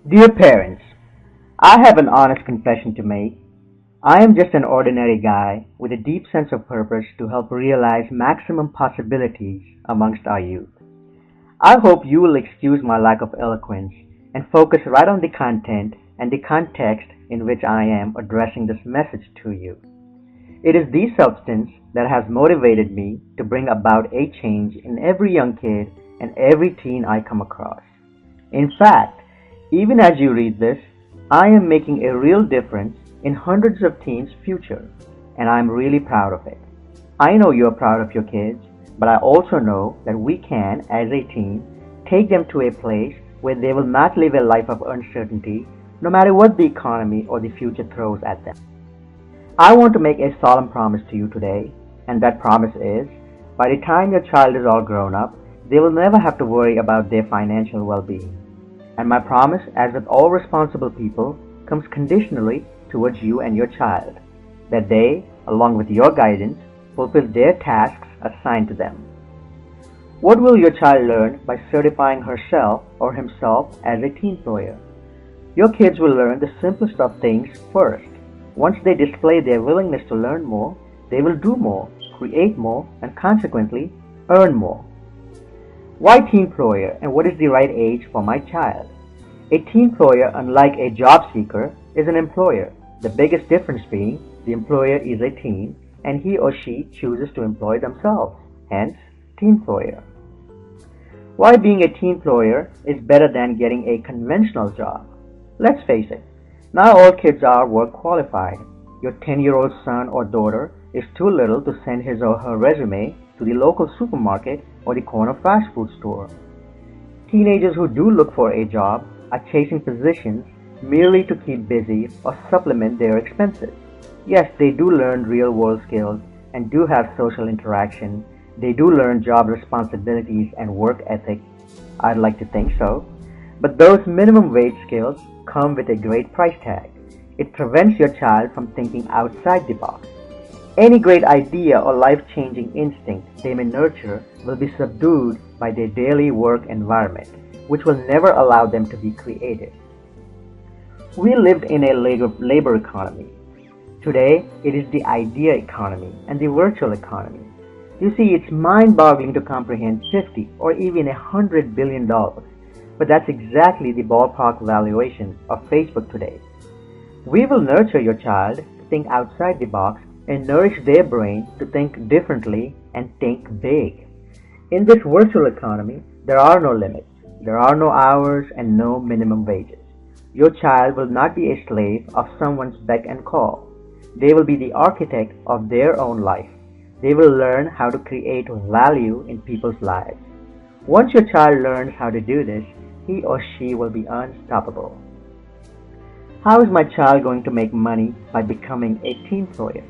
Dear parents, I have an honest confession to make. I am just an ordinary guy with a deep sense of purpose to help realize maximum possibilities amongst our youth. I hope you will excuse my lack of eloquence and focus right on the content and the context in which I am addressing this message to you. It is the substance that has motivated me to bring about a change in every young kid and every teen I come across. In fact, even as you read this, I am making a real difference in hundreds of teens' future, and I'm really proud of it. I know you're proud of your kids, but I also know that we can, as a team, take them to a place where they will not live a life of uncertainty no matter what the economy or the future throws at them. I want to make a solemn promise to you today, and that promise is by the time your child is all grown up, they will never have to worry about their financial well being. And my promise, as with all responsible people, comes conditionally towards you and your child, that they, along with your guidance, fulfill their tasks assigned to them. What will your child learn by certifying herself or himself as a teen employer? Your kids will learn the simplest of things first. Once they display their willingness to learn more, they will do more, create more, and consequently earn more. Why teen employer, and what is the right age for my child? A teen employer, unlike a job seeker, is an employer. The biggest difference being the employer is a teen and he or she chooses to employ themselves, hence teen employer. Why being a teen employer is better than getting a conventional job? Let's face it, not all kids are work qualified. Your 10-year-old son or daughter is too little to send his or her resume to the local supermarket or the corner fast food store. Teenagers who do look for a job are chasing positions merely to keep busy or supplement their expenses. Yes, they do learn real-world skills and do have social interaction. They do learn job responsibilities and work ethic. I'd like to think so. But those minimum wage skills come with a great price tag. It prevents your child from thinking outside the box. Any great idea or life-changing instinct they may nurture will be subdued by their daily work environment, which will never allow them to be creative. We lived in a labor economy. Today, it is the idea economy and the virtual economy. You see, it's mind-boggling to comprehend 50 or even $100 billion, but that's exactly the ballpark valuation of Facebook today. We will nurture your child to think outside the box and nourish their brain to think differently and think big. In this virtual economy, there are no limits, there are no hours and no minimum wages. Your child will not be a slave of someone's beck and call. They will be the architect of their own life. They will learn how to create value in people's lives. Once your child learns how to do this, he or she will be unstoppable. How is my child going to make money by becoming a teen employer?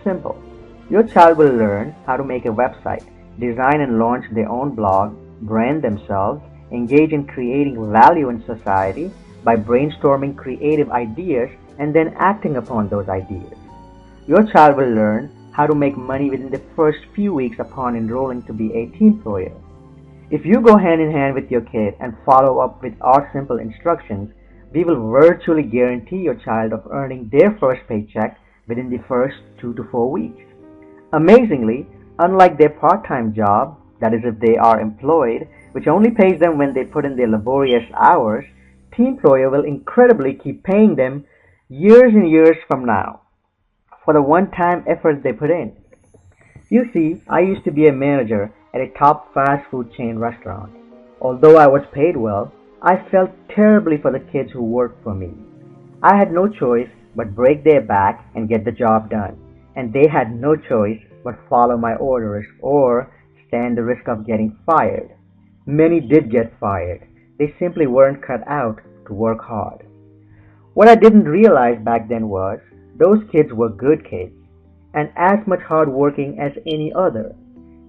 Simple. Your child will learn how to make a website, design and launch their own blog, brand themselves, engage in creating value in society by brainstorming creative ideas and then acting upon those ideas. Your child will learn how to make money within the first few weeks upon enrolling to be a teen employer. If you go hand in hand with your kid and follow up with our simple instructions, we will virtually guarantee your child of earning their first paycheck within the first 2 to 4 weeks. Amazingly, unlike their part-time job, that is if they are employed, which only pays them when they put in their laborious hours, teen employer will incredibly keep paying them years and years from now for the one-time effort they put in. You see, I used to be a manager at a top fast food chain restaurant. Although I was paid well, I felt terribly for the kids who worked for me. I had no choice but break their back and get the job done, and they had no choice but follow my orders or stand the risk of getting fired. Many did get fired. They simply weren't cut out to work hard. What I didn't realize back then was those kids were good kids and as much hard working as any other.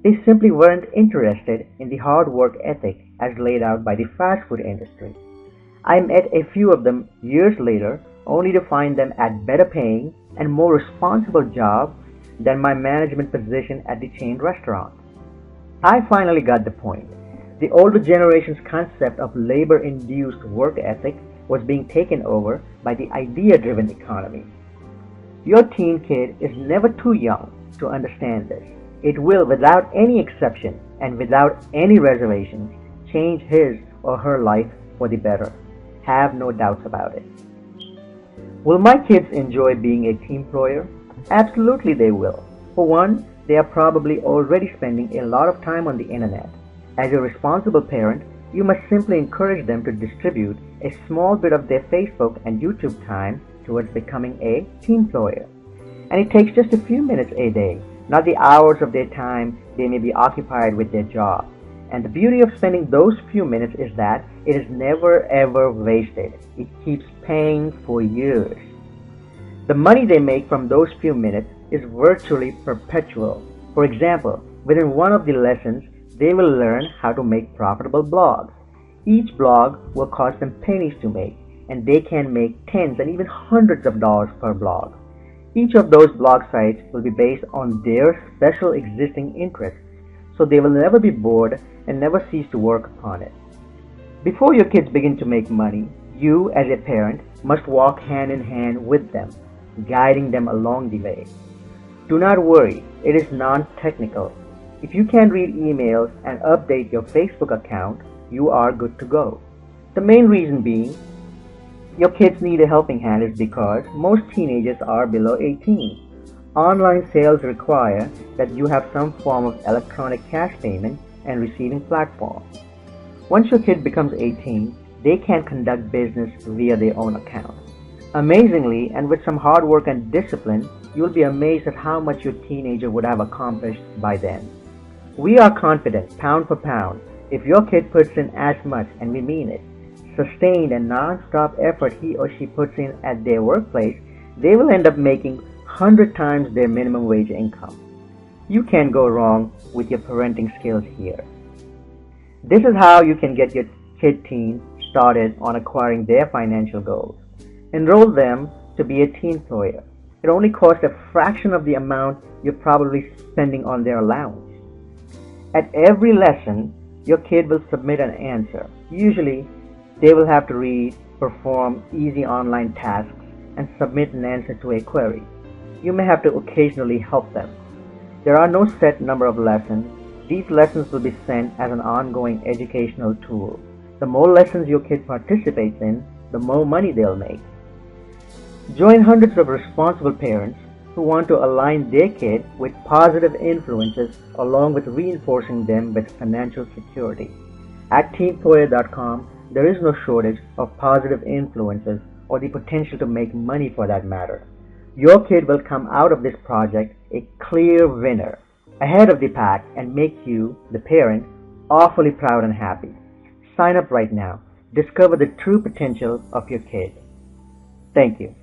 They simply weren't interested in the hard work ethic as laid out by the fast food industry. I met a few of them years later only to find them at better paying and more responsible jobs than my management position at the chain restaurant. I finally got the point. The older generation's concept of labor-induced work ethic was being taken over by the idea-driven economy. Your teen kid is never too young to understand this. It will, without any exception and without any reservations, change his or her life for the better. Have no doubts about it. Will my kids enjoy being a teen employer? Absolutely they will. For one, they are probably already spending a lot of time on the internet. As a responsible parent, you must simply encourage them to distribute a small bit of their Facebook and YouTube time towards becoming a teen employer. And it takes just a few minutes a day, not the hours of their time they may be occupied with their job. And the beauty of spending those few minutes is that it is never ever wasted. It keeps paying for years. The money they make from those few minutes is virtually perpetual. For example, within one of the lessons, they will learn how to make profitable blogs. Each blog will cost them pennies to make, and they can make tens and even hundreds of dollars per blog. Each of those blog sites will be based on their special existing interests, so they will never be bored and never cease to work upon it. Before your kids begin to make money, you as a parent must walk hand in hand with them, guiding them along the way. Do not worry, it is non-technical. If you can read emails and update your Facebook account, you are good to go. The main reason being, your kids need a helping hand is because most teenagers are below 18. Online sales require that you have some form of electronic cash payment and receiving platform. Once your kid becomes 18, they can conduct business via their own account. Amazingly, and with some hard work and discipline, you will be amazed at how much your teenager would have accomplished by then. We are confident, pound for pound, if your kid puts in as much, and we mean it, sustained and non-stop effort he or she puts in at their workplace, they will end up making 100 times their minimum wage income. You can't go wrong with your parenting skills here. This is how you can get your kid teen started on acquiring their financial goals. Enroll them to be a teen employer. It only costs a fraction of the amount you're probably spending on their allowance. At every lesson, your kid will submit an answer. Usually, they will have to read, perform easy online tasks, and submit an answer to a query. You may have to occasionally help them. There are no set number of lessons. These lessons will be sent as an ongoing educational tool. The more lessons your kid participates in, the more money they'll make. Join hundreds of responsible parents who want to align their kid with positive influences along with reinforcing them with financial security. At tpwelcome, there is no shortage of positive influences or the potential to make money for that matter. Your kid will come out of this project a clear winner, ahead of the pack, and make you, the parent, awfully proud and happy. Sign up right now. Discover the true potential of your kid. Thank you.